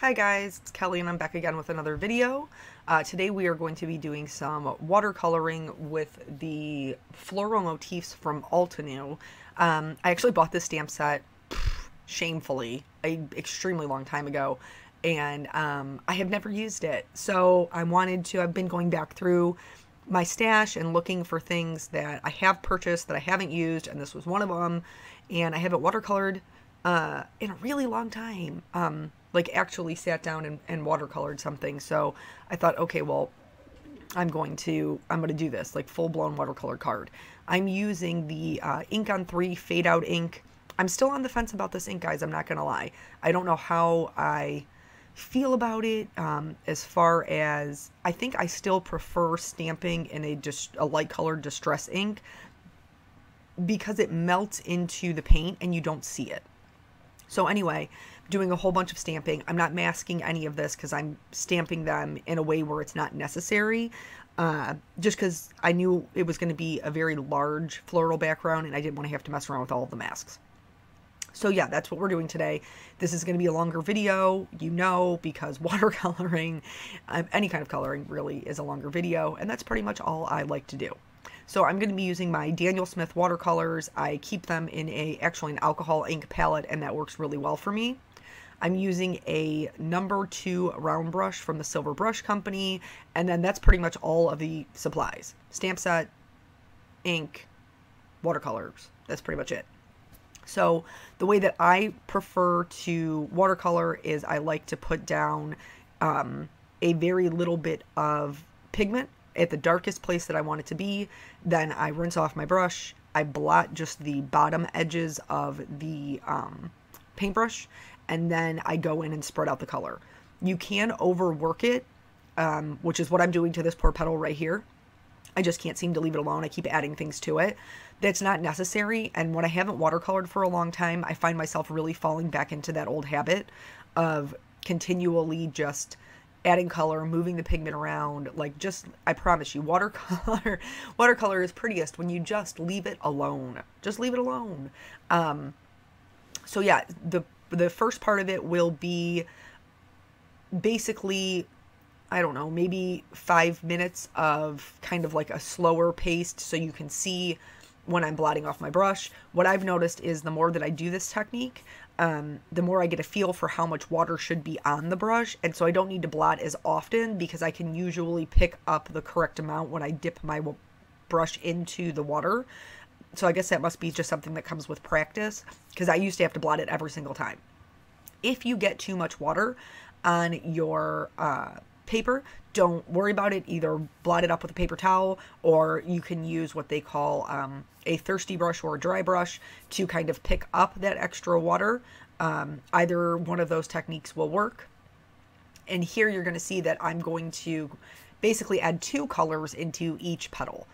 Hi guys, it's Kelly and I'm back again with another video. Today we are going to be doing some watercoloring with the floral motifs from Altenew. I actually bought this stamp set shamefully an extremely long time ago, and I have never used it. So I've been going back through my stash and looking for things that I have purchased that I haven't used, and this was one of them, and I haven't watercolored in a really long time. Like actually sat down and watercolored something. So I thought, okay, well, I'm going to do this, like full-blown watercolor card. I'm using the Ink on 3 Fade Out ink. I'm still on the fence about this ink, guys. I'm not gonna lie. I don't know how I feel about it, as far as I think I still prefer stamping in a light colored distress ink because it melts into the paint and you don't see it. So anyway, doing a whole bunch of stamping. I'm not masking any of this because I'm stamping them in a way where it's not necessary, just because I knew it was going to be a very large floral background and I didn't want to have to mess around with all of the masks. So yeah, that's what we're doing today. This is going to be a longer video, because watercoloring, any kind of coloring really, is a longer video, and that's pretty much all I like to do. So I'm going to be using my Daniel Smith watercolors. I keep them in actually an alcohol ink palette, and that works really well for me. I'm using a number 2 round brush from the Silver Brush Company, and then that's pretty much all of the supplies. Stamp set, ink, watercolors. That's pretty much it. So the way that I prefer to watercolor is I like to put down a very little bit of pigment at the darkest place that I want it to be. Then I rinse off my brush. I blot just the bottom edges of the paintbrush, and then I go in and spread out the color. You can overwork it, which is what I'm doing to this poor petal right here. I just can't seem to leave it alone. I keep adding things to it. That's not necessary, and when I haven't watercolored for a long time, I find myself really falling back into that old habit of continually just adding color, moving the pigment around. I promise you, watercolor is prettiest when you just leave it alone. Just leave it alone. So yeah, the first part of it will be basically, I don't know, maybe 5 minutes of kind of like a slower pace so you can see when I'm blotting off my brush. What I've noticed is the more that I do this technique, the more I get a feel for how much water should be on the brush, and so I don't need to blot as often because I can usually pick up the correct amount when I dip my brush into the water. So I guess that must be just something that comes with practice, because I used to have to blot it every single time. If you get too much water on your paper, don't worry about it. Either blot it up with a paper towel, or you can use what they call a thirsty brush or a dry brush to kind of pick up that extra water. Either one of those techniques will work. And here you're going to see that I'm going to basically add 2 colors into each petal,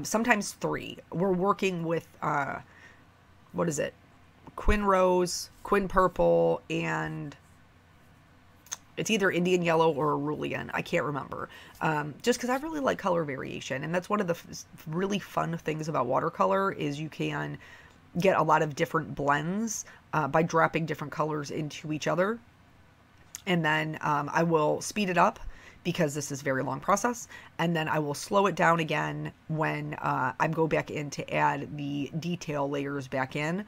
sometimes 3. We're working with what is it? Quin Rose, Quin Purple, and it's either Indian Yellow or Cerulean. I can't remember. Just because I really like color variation. And that's one of the really fun things about watercolor is you can get a lot of different blends by dropping different colors into each other. And then I will speed it up because this is a very long process. And then I will slow it down again when I go back in to add the detail layers back in,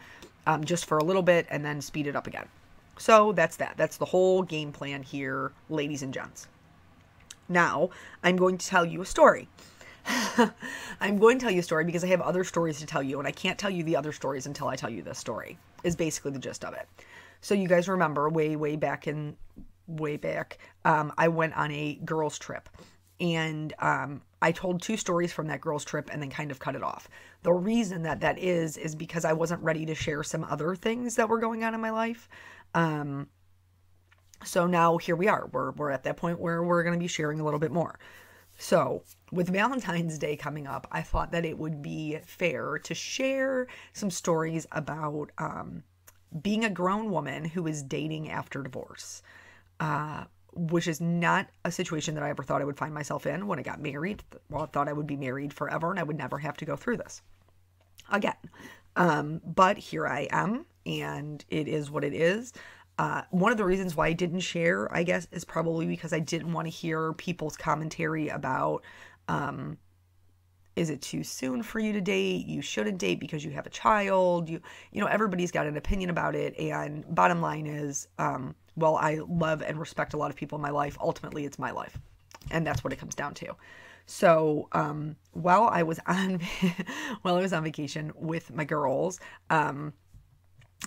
just for a little bit, and then speed it up again. So that's that. That's the whole game plan here, ladies and gents. Now, I'm going to tell you a story. I'm going to tell you a story because I have other stories to tell you, and I can't tell you the other stories until I tell you this story, is basically the gist of it. So you guys remember way back, I went on a girls' trip, and I told 2 stories from that girls' trip and then kind of cut it off. The reason that is because I wasn't ready to share some other things that were going on in my life. So now here we are. We're at that point where we're going to be sharing a little bit more. So with Valentine's Day coming up, I thought that it would be fair to share some stories about being a grown woman who is dating after divorce, which is not a situation that I ever thought I would find myself in when I got married. Well, I thought I would be married forever and I would never have to go through this again. But here I am, and it is what it is. One of the reasons why I didn't share, I guess, is probably because I didn't want to hear people's commentary about, is it too soon for you to date? You shouldn't date because you have a child. Everybody's got an opinion about it. And bottom line is, well, I love and respect a lot of people in my life. Ultimately, it's my life. And that's what it comes down to. So, while I was on vacation with my girls,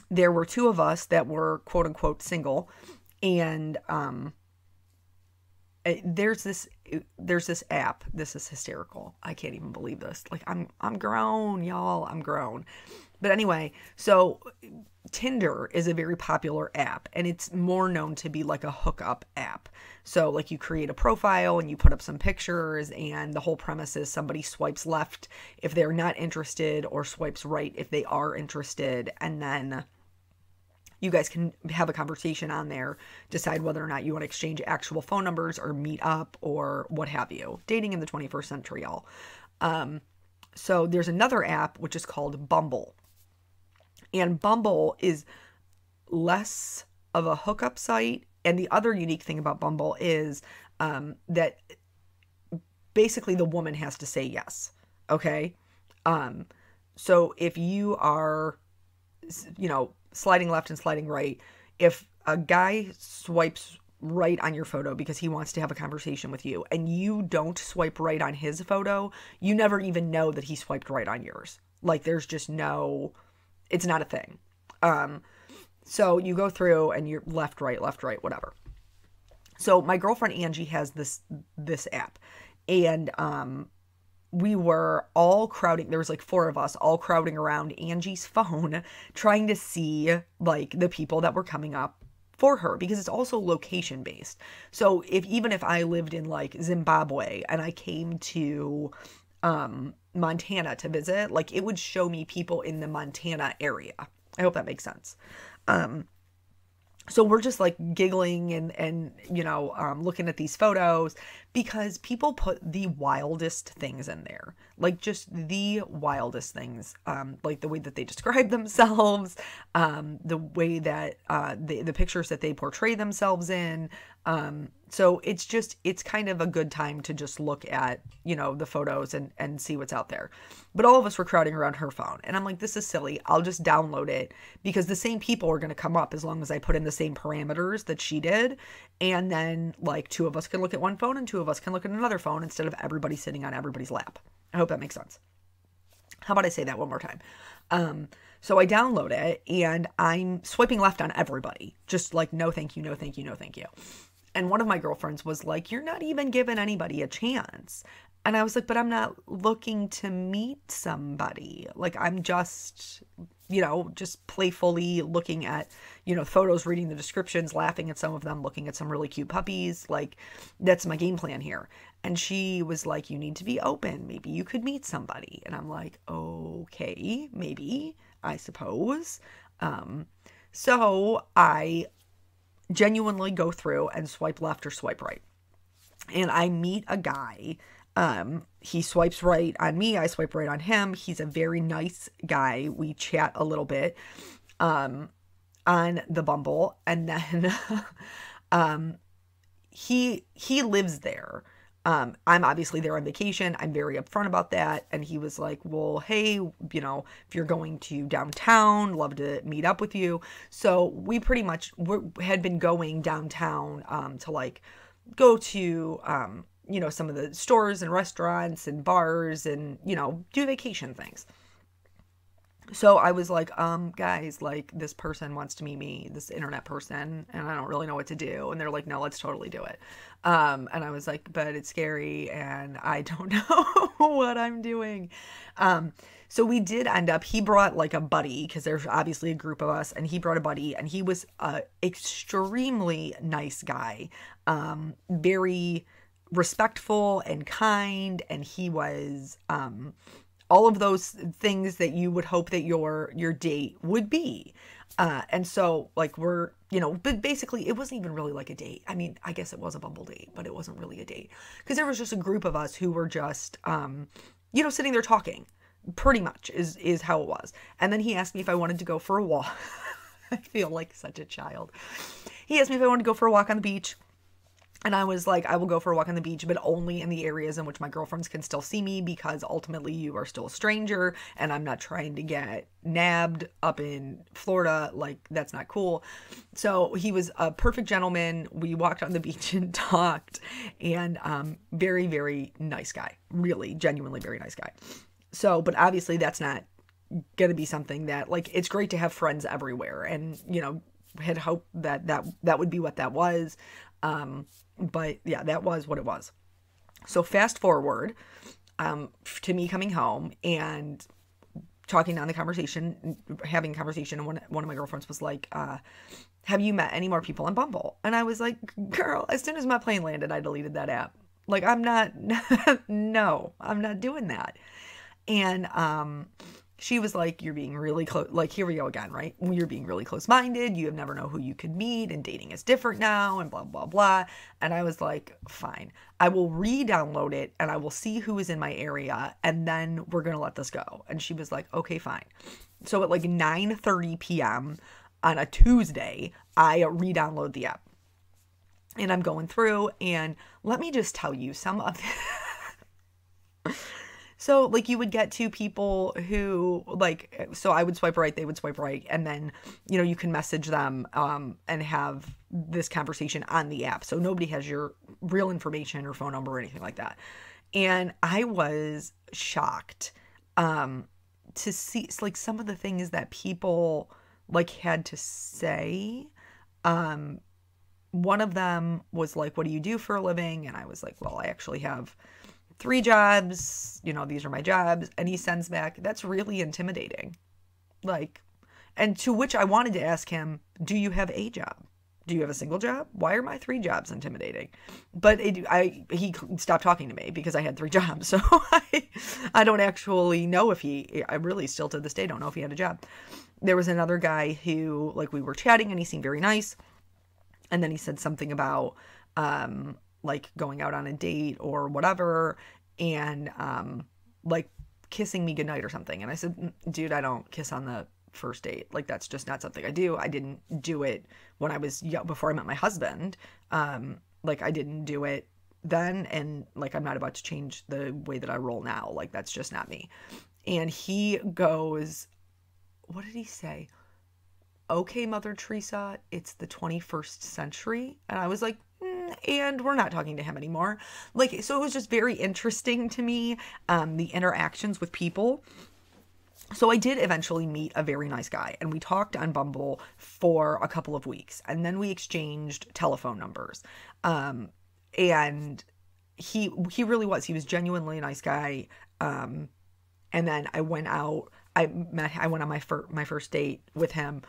there were two of us that were quote unquote single, and there's this app. This is hysterical. I can't even believe this. Like, I'm grown, y'all. I'm grown. But anyway, so Tinder is a very popular app, and it's more known to be like a hookup app. So like you create a profile and you put up some pictures, and the whole premise is somebody swipes left if they're not interested or swipes right if they are interested, and then you guys can have a conversation on there, decide whether or not you want to exchange actual phone numbers or meet up or what have you. Dating in the 21st century, y'all. So there's another app which is called Bumble. And Bumble is less of a hookup site. And the other unique thing about Bumble is that basically the woman has to say yes. Okay? So if you are, sliding left and sliding right, if a guy swipes right on your photo because he wants to have a conversation with you and you don't swipe right on his photo, you never even know that he swiped right on yours. Like, there's just it's not a thing. So you go through and you're left, right, whatever. So my girlfriend Angie has this app, and we were all crowding. There was like 4 of us all crowding around Angie's phone, trying to see like the people that were coming up for her, because it's also location based. So even if I lived in like Zimbabwe and I came to Montana to visit, like it would show me people in the Montana area. I hope that makes sense. So we're just like giggling and looking at these photos, because people put the wildest things in there, like just the wildest things, like the way that they describe themselves, the way that the pictures that they portray themselves in. So it's kind of a good time to just look at, the photos and see what's out there. But all of us were crowding around her phone, and I'm like, this is silly. I'll just download it, because the same people are going to come up as long as I put in the same parameters that she did. And then like 2 of us can look at one phone and 2 of us can look at another phone instead of everybody sitting on everybody's lap. I hope that makes sense. How about I say that one more time? So I download it and I'm swiping left on everybody. Just like, no, thank you, no, thank you, no, thank you. And one of my girlfriends was like, you're not even giving anybody a chance. And I was like, but I'm not looking to meet somebody. Like, I'm just, just playfully looking at, photos, reading the descriptions, laughing at some of them, looking at some really cute puppies. Like, that's my game plan here. And she was like, you need to be open. Maybe you could meet somebody. And I'm like, okay, maybe, I suppose. So I genuinely go through and swipe left or swipe right. And I meet a guy. He swipes right on me. I swipe right on him. He's a very nice guy. We chat a little bit, on the Bumble. And then, he lives there. I'm obviously there on vacation. I'm very upfront about that. And he was like, well, hey, if you're going to downtown, love to meet up with you. So we pretty much had been going downtown, to like go to, some of the stores and restaurants and bars and, do vacation things. So I was like, guys, like, this person wants to meet me, this internet person, and I don't really know what to do. And they're like, no, let's totally do it. And I was like, but it's scary and I don't know what I'm doing. So we did end up, he brought like a buddy, because there's obviously a group of us, and he brought a buddy, and he was a extremely nice guy, very respectful and kind, and he was all of those things that you would hope that your date would be. And so like but basically it wasn't even really like a date. I mean, I guess it was a Bumble date, but it wasn't really a date, because there was just a group of us who were just sitting there talking, pretty much is how it was. And then he asked me if I wanted to go for a walk. I feel like such a child. He asked me if I wanted to go for a walk on the beach. And I was like, I will go for a walk on the beach, but only in the areas in which my girlfriends can still see me, because ultimately you are still a stranger and I'm not trying to get nabbed up in Florida. Like, that's not cool. So he was a perfect gentleman. We walked on the beach and talked, and very, very nice guy. Really, genuinely very nice guy. So, but obviously that's not going to be something that, like, it's great to have friends everywhere, and, you know, had hoped that that would be what that was. But yeah, that was what it was. So fast forward, to me coming home and talking on the conversation, having a conversation, and one of my girlfriends was like, have you met any more people on Bumble? And I was like, girl, as soon as my plane landed, I deleted that app. Like, I'm not, no, I'm not doing that. And, she was like, you're being really close. Like, here we go again, right? You're being really close-minded. You never know who you could meet, and dating is different now, and blah, blah, blah. And I was like, fine. I will re-download it, and I will see who is in my area, and then we're going to let this go. And she was like, okay, fine. So at like 9:30 p.m. on a Tuesday, I re-download the app. And I'm going through, and let me just tell you some of So, like, you would get two people who, like, so I would swipe right, they would swipe right, and then, you know, you can message them and have this conversation on the app. So nobody has your real information or phone number or anything like that. And I was shocked to see, like, some of the things that people, like, had to say. One of them was like, what do you do for a living? And I was like, well, I actually have 3 jobs, you know, these are my jobs. And he sends back, that's really intimidating. Like, and to which I wanted to ask him, do you have a job? Do you have a single job? Why are my 3 jobs intimidating? But he stopped talking to me because I had 3 jobs. So I don't actually know if I really still to this day don't know if he had a job. There was another guy who, like, we were chatting and he seemed very nice. And then he said something about, like, going out on a date or whatever, and like kissing me goodnight or something. And I said, dude, I don't kiss on the first date. Like, that's just not something I do. I didn't do it when I was young, before I met my husband. Like, I didn't do it then, and, like, I'm not about to change the way that I roll now. Like, that's just not me. And he goes, what did he say? Okay, Mother Teresa, it's the 21st century. And I was like, and we're not talking to him anymore. Like, so it was just very interesting to me, the interactions with people. So I did eventually meet a very nice guy, and we talked on Bumble for a couple of weeks, and then we exchanged telephone numbers. And he really was. He was genuinely a nice guy. And then I went out. I went on my first date with him.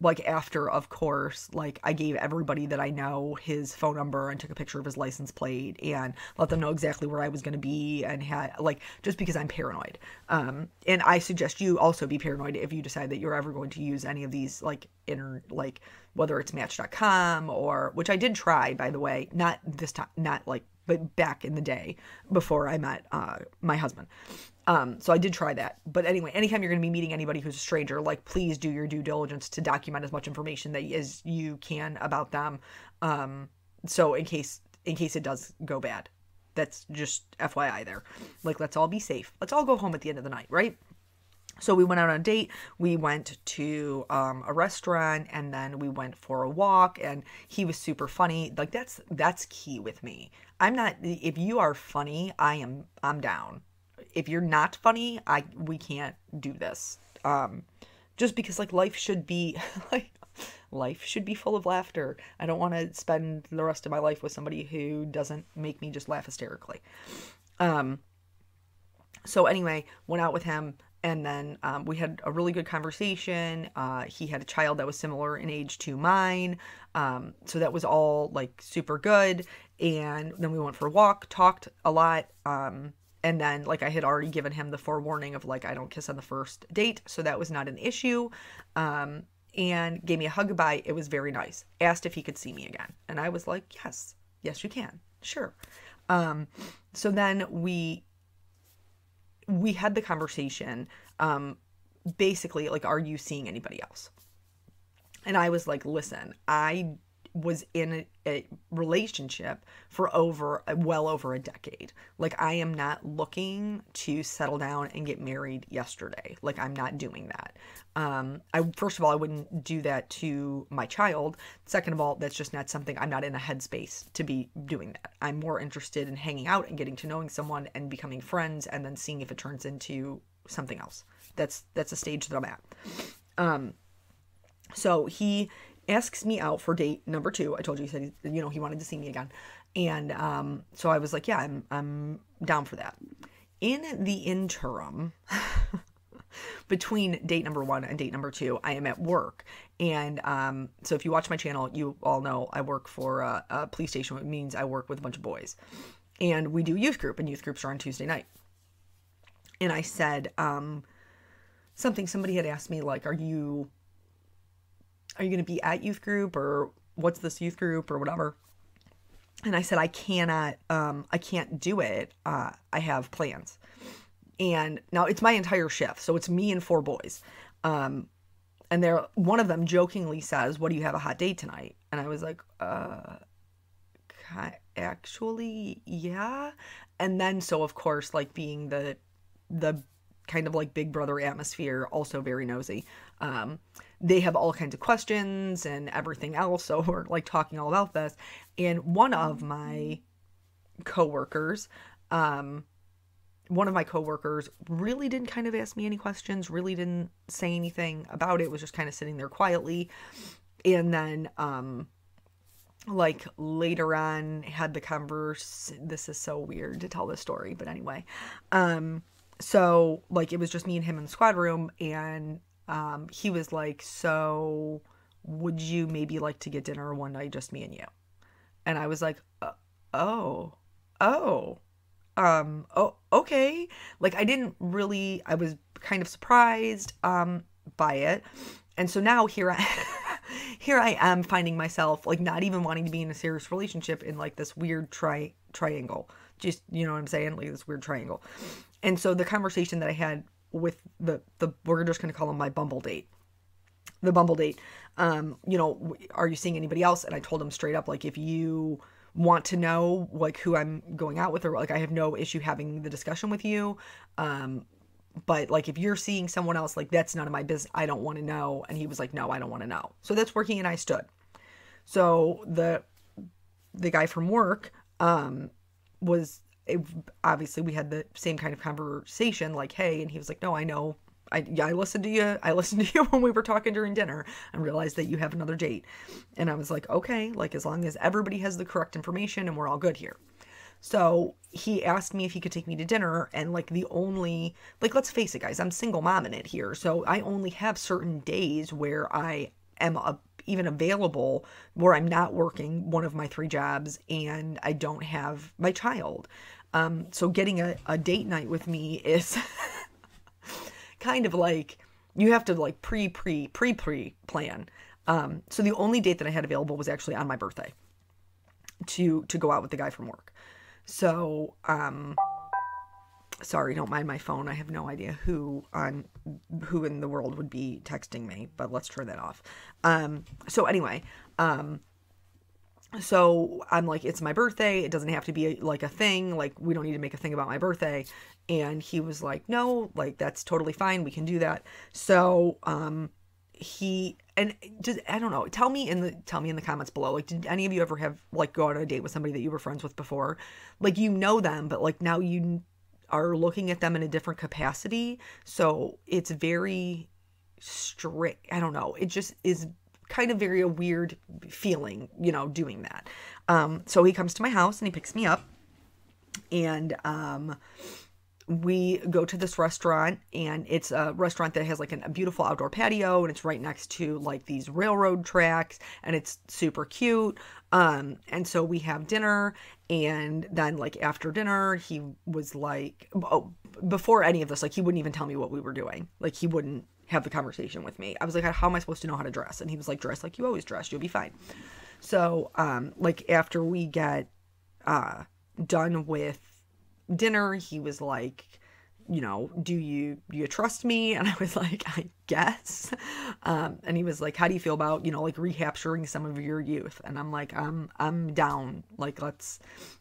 Like, after, of course, like, I gave everybody that I know his phone number and took a picture of his license plate and let them know exactly where I was going to be, and had, like, just because I'm paranoid. And I suggest you also be paranoid if you decide that you're ever going to use any of these, like, like, whether it's Match.com or, which I did try, by the way, not this time, not like, but back in the day before I met my husband. So I did try that. But anyway, anytime you're going to be meeting anybody who's a stranger, like, please do your due diligence to document as much information as you can about them. So in case it does go bad, that's just FYI there. Like, let's all be safe. Let's all go home at the end of the night, right? So we went out on a date, we went to a restaurant, and then we went for a walk, and he was super funny. Like, that's key with me. If you are funny, I'm down. If you're not funny, we can't do this. Just because, like, life should be full of laughter. I don't want to spend the rest of my life with somebody who doesn't make me just laugh hysterically. So anyway, went out with him. And then we had a really good conversation. He had a child that was similar in age to mine. So that was all, like, super good. And then we went for a walk, talked a lot. And then, like, I had already given him the forewarning of, like, I don't kiss on the first date. So that was not an issue. And gave me a hug goodbye. It was very nice. Asked if he could see me again. And I was like, yes, you can. Sure. So then we had the conversation, basically, like, are you seeing anybody else? And I was like, listen, I was in a relationship for well over a decade. Like, I am not looking to settle down and get married yesterday. Like, I'm not doing that. First of all, I wouldn't do that to my child. Second of all, that's just not something, I'm not in a headspace to be doing that. I'm more interested in hanging out and getting to knowing someone and becoming friends and then seeing if it turns into something else. That's a stage that I'm at. So he asks me out for date number 2. I told you, he said, he wanted to see me again. And so I was like, yeah, I'm down for that. In the interim, between date number 1 and date number 2, I am at work. And so if you watch my channel, you all know I work for a police station, which means I work with a bunch of boys. And we do youth group, and youth groups are on Tuesday night. And I said, somebody had asked me, like, are you going to be at youth group, or what's this youth group, or whatever? And I said, I can't do it. I have plans. And now it's my entire shift. So it's me and 4 boys. And one of them jokingly says, what do you have a hot date tonight? And I was like, actually, yeah. And then, so of course, like, being the kind of like big brother atmosphere, also very nosy. They have all kinds of questions and everything else. So we're like talking all about this. And one of my coworkers really didn't kind of ask me any questions, really didn't say anything about it, was just kind of sitting there quietly. And then, like, later on had the this is so weird to tell this story, but anyway, so like, it was just me and him in the squad room, and he was like, so would you maybe like to get dinner one night, just me and you? And I was like, oh, okay. Like, I was kind of surprised by it. And so now here I am finding myself, like, not even wanting to be in a serious relationship, in like this weird triangle. Just, you know what I'm saying? Like, this weird triangle. And so the conversation that I had with the we're just going to call him my Bumble date. The Bumble date. Are you seeing anybody else? And I told him straight up, like, if you want to know, like, who I'm going out with, or like, I have no issue having the discussion with you. But like, if you're seeing someone else, like, that's none of my business. I don't want to know. And he was like, no, I don't want to know. So that's where he and I stood. So the guy from work, obviously we had the same kind of conversation, like, hey, and he was like, no, I know. I listened to you. I listened to you when we were talking during dinner, and realized that you have another date. And I was like, okay, like, as long as everybody has the correct information and we're all good here. So he asked me if he could take me to dinner, and like, let's face it, guys, I'm single mom in it here. So I only have certain days where I am even available, where I'm not working one of my 3 jobs and I don't have my child. So getting a date night with me is kind of like, you have to like pre-plan. So the only date that I had available was actually on my birthday to go out with the guy from work. So, sorry, don't mind my phone. I have no idea who in the world would be texting me, but let's turn that off. So anyway, so I'm like, it's my birthday. It doesn't have to be like a thing. Like, we don't need to make a thing about my birthday. And he was like, no, like, that's totally fine. We can do that. So, I don't know, tell me in the comments below, like, did any of you ever have, like, go on a date with somebody that you were friends with before? Like, you know them, but like, now you are looking at them in a different capacity. So it's very strict. I don't know. It just is kind of very a weird feeling, doing that. So he comes to my house and he picks me up, and we go to this restaurant, and it's a restaurant that has like a beautiful outdoor patio, and it's right next to like these railroad tracks, and it's super cute. And so we have dinner, and then like after dinner, he was like, before any of this, like, he wouldn't even tell me what we were doing. Like, he wouldn't have the conversation with me. I was like, how am I supposed to know how to dress? And he was like, dress like you always dress, you'll be fine. So, like, after we get done with dinner, he was like, you know, do you trust me? And I was like, I guess. And he was like, how do you feel about, you know, like recapturing some of your youth? And I'm like, I'm down. Like,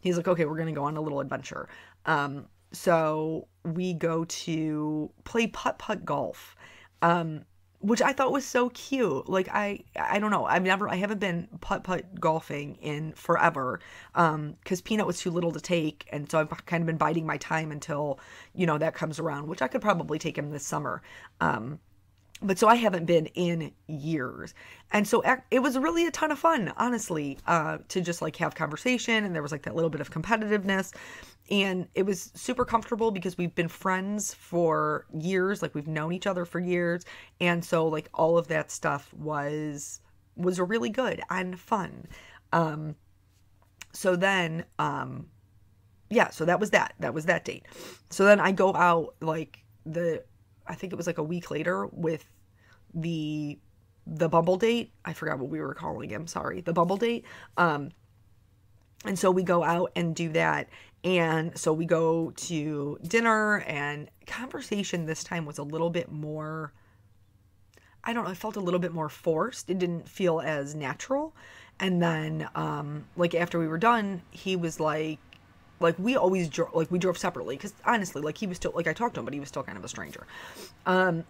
he's like, okay, we're going to go on a little adventure. So we go to play putt-putt golf. Which I thought was so cute. Like, I don't know. I haven't been putt-putt golfing in forever. Cause Peanut was too little to take. And so I've kind of been biding my time until, you know, that comes around, which I could probably take him this summer. But so I haven't been in years. And so it was really a ton of fun, honestly, to just like have conversation. And there was like that little bit of competitiveness. And it was super comfortable because we've been friends for years. Like, we've known each other for years. And so like all of that stuff was really good and fun. So then, yeah, so that was that date. So then I go out like I think it was like a week later with the Bumble date. I forgot what we were calling him. Sorry. The Bumble date. And so we go out and do that. And so we go to dinner, and conversation this time was a little bit more, I don't know, it felt a little bit more forced. It didn't feel as natural. And then, like after we were done, he was like we always drove, like we drove separately. Cause honestly, like he was still, like I talked to him, but he was still kind of a stranger.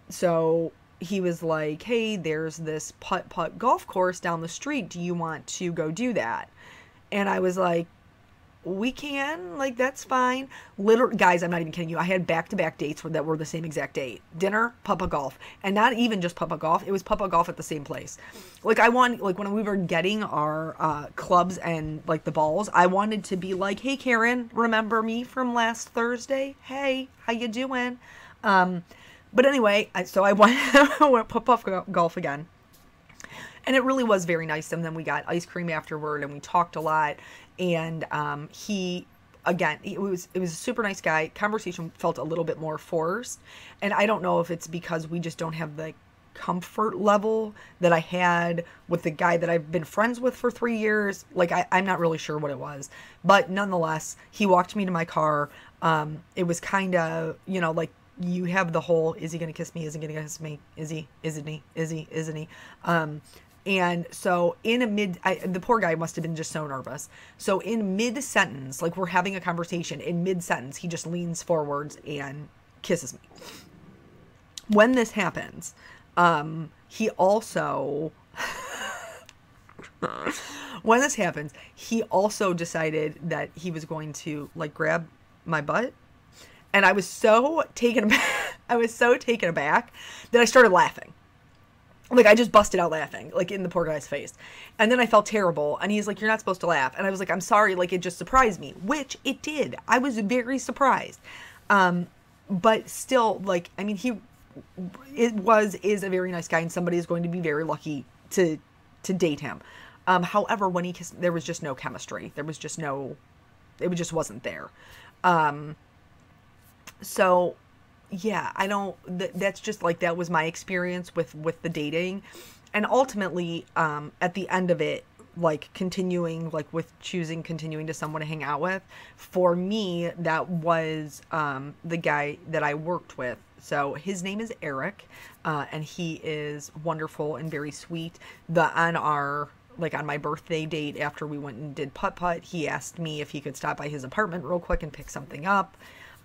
So he was like, hey, there's this putt-putt golf course down the street. Do you want to go do that? And I was like, we can, like, that's fine. Guys, I'm not even kidding you. I had back-to-back dates that were the same exact date. Dinner, putt-putt golf. And not even just putt-putt golf. It was putt-putt golf at the same place. Like, like, when we were getting our clubs and, like, the balls, I wanted to be like, hey, Karen, remember me from last Thursday? Hey, how you doing? But anyway, so I went putt-putt golf again. And it really was very nice. And then we got ice cream afterward, and we talked a lot. And he was a super nice guy. Conversation felt a little bit more forced. And I don't know if it's because we just don't have the comfort level that I had with the guy that I've been friends with for 3 years. Like, I'm not really sure what it was. But nonetheless, he walked me to my car. It was kind of, you know, like, you have the whole, is he going to kiss me? Is he going to kiss me? Is he? Isn't he? Is he? Isn't he? And so the poor guy must have been just so nervous. So in mid-sentence, like we're having a conversation, in mid-sentence, he just leans forwards and kisses me. When this happens, he also decided that he was going to like grab my butt. And I was so taken aback that I started laughing. Like, I just busted out laughing, like, in the poor guy's face. And then I felt terrible. And he's like, you're not supposed to laugh. And I was like, I'm sorry. Like, it just surprised me, which it did. I was very surprised. But still, like, I mean, is a very nice guy, and somebody is going to be very lucky to date him. However, when he kissed, there was just no chemistry. It just wasn't there. So yeah, that's just like, that was my experience with the dating. And ultimately, at the end of it, like continuing to someone to hang out with, for me, that was, the guy that I worked with. So his name is Eric, and he is wonderful and very sweet. On my birthday date, after we went and did putt-putt, he asked me if he could stop by his apartment real quick and pick something up.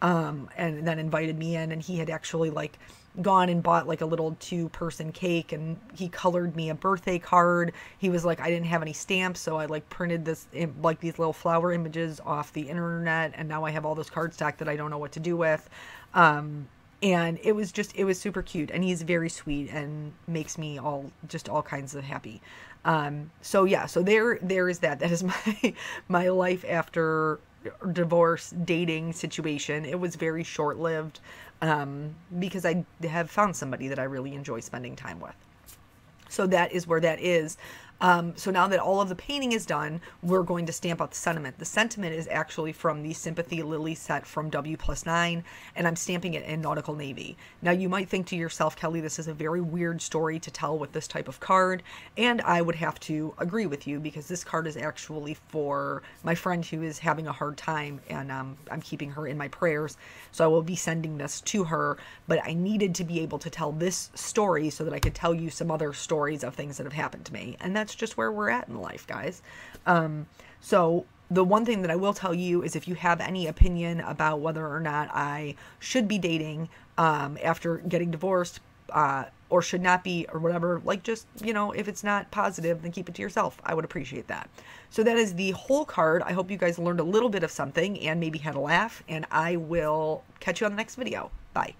And then invited me in, and he had actually like gone and bought like a little 2-person cake, and he colored me a birthday card. He was like, I didn't have any stamps, so I like printed these little flower images off the internet, and now I have all this cardstock that I don't know what to do with. And it was super cute, and he's very sweet and makes me all kinds of happy. So yeah, so there is that is my life after divorce dating situation. It was very short-lived, because I have found somebody that I really enjoy spending time with. So that is where that is. So now that all of the painting is done, we're going to stamp out the sentiment. The sentiment is actually from the Sympathy Lily set from W+9, and I'm stamping it in Nautical Navy. Now you might think to yourself, Kelly, this is a very weird story to tell with this type of card, and I would have to agree with you because this card is actually for my friend who is having a hard time, and I'm keeping her in my prayers, so I will be sending this to her, but I needed to be able to tell this story so that I could tell you some other stories of things that have happened to me, and that's just where we're at in life, guys. So the one thing that I will tell you is if you have any opinion about whether or not I should be dating after getting divorced or should not be or whatever, like just, you know, if it's not positive, then keep it to yourself. I would appreciate that. So that is the whole card. I hope you guys learned a little bit of something and maybe had a laugh, and I will catch you on the next video. Bye.